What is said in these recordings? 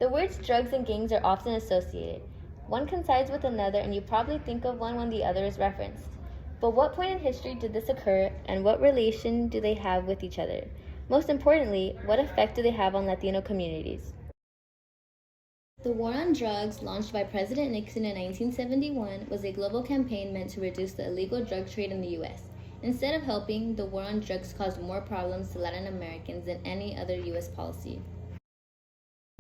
The words drugs and gangs are often associated. One coincides with another, and you probably think of one when the other is referenced. But what point in history did this occur, and what relation do they have with each other? Most importantly, what effect do they have on Latino communities? The war on drugs, launched by President Nixon in 1971, was a global campaign meant to reduce the illegal drug trade in the U.S. Instead of helping, the war on drugs caused more problems to Latin Americans than any other U.S. policy.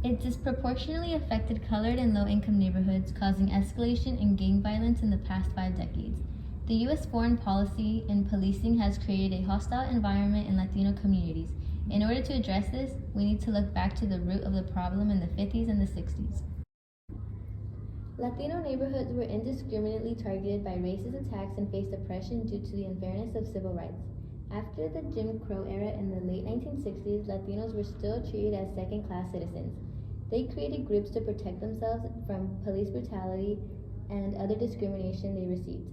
It disproportionately affected colored and low-income neighborhoods, causing escalation in gang violence in the past 5 decades. The U.S. foreign policy and policing has created a hostile environment in Latino communities. In order to address this, we need to look back to the root of the problem in the 50s and the 60s. Latino neighborhoods were indiscriminately targeted by racist attacks and faced oppression due to the unfairness of civil rights. After the Jim Crow era in the late 1960s, Latinos were still treated as second-class citizens. They created groups to protect themselves from police brutality and other discrimination they received.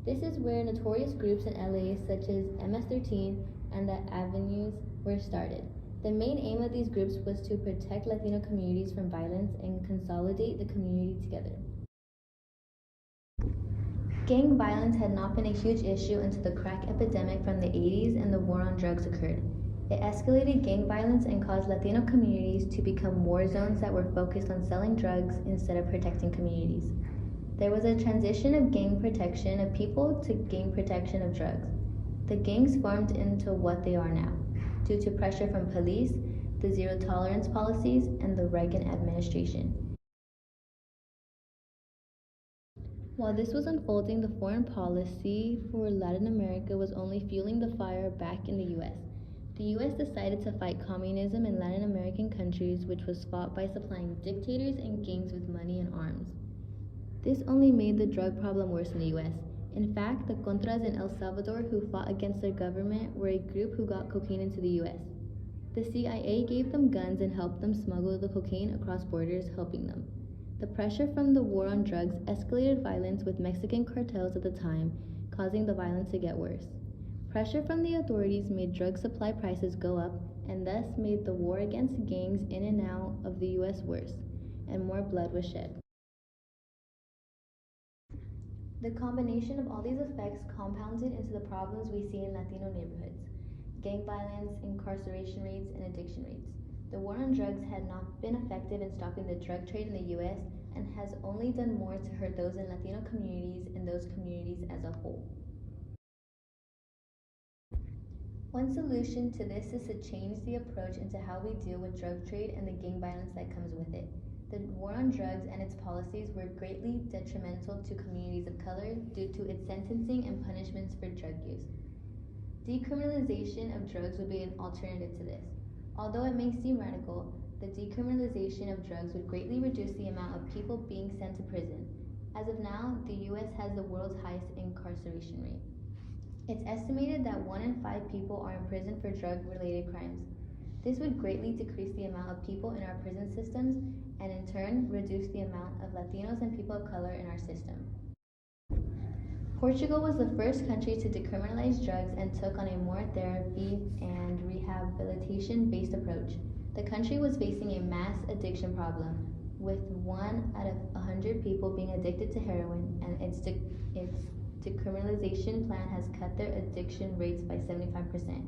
This is where notorious groups in LA such as MS-13 and the Avenues were started. The main aim of these groups was to protect Latino communities from violence and consolidate the community together. Gang violence had not been a huge issue until the crack epidemic from the 80s and the war on drugs occurred. It escalated gang violence and caused Latino communities to become war zones that were focused on selling drugs instead of protecting communities. There was a transition of gang protection of people to gang protection of drugs. The gangs formed into what they are now, due to pressure from police, the zero tolerance policies, and the Reagan administration. While this was unfolding, the foreign policy for Latin America was only fueling the fire back in the U.S. The U.S. decided to fight communism in Latin American countries, which was fought by supplying dictators and gangs with money and arms. This only made the drug problem worse in the U.S. In fact, the Contras in El Salvador who fought against their government were a group who got cocaine into the U.S. The CIA gave them guns and helped them smuggle the cocaine across borders, helping them. The pressure from the war on drugs escalated violence with Mexican cartels at the time, causing the violence to get worse. Pressure from the authorities made drug supply prices go up and thus made the war against gangs in and out of the U.S. worse, and more blood was shed. The combination of all these effects compounded into the problems we see in Latino neighborhoods: gang violence, incarceration rates, and addiction rates. The war on drugs had not been effective in stopping the drug trade in the U.S. and has only done more to hurt those in Latino communities and those communities as a whole. One solution to this is to change the approach into how we deal with drug trade and the gang violence that comes with it. The war on drugs and its policies were greatly detrimental to communities of color due to its sentencing and punishments for drug use. Decriminalization of drugs would be an alternative to this. Although it may seem radical, the decriminalization of drugs would greatly reduce the amount of people being sent to prison. As of now, the U.S. has the world's highest incarceration rate. It's estimated that 1 in 5 people are in prison for drug-related crimes. This would greatly decrease the amount of people in our prison systems and in turn reduce the amount of Latinos and people of color in our system. Portugal was the first country to decriminalize drugs and took on a more therapy and rehabilitation-based approach. The country was facing a mass addiction problem, with 1 out of 100 people being addicted to heroin, and its decriminalization plan has cut their addiction rates by 75%.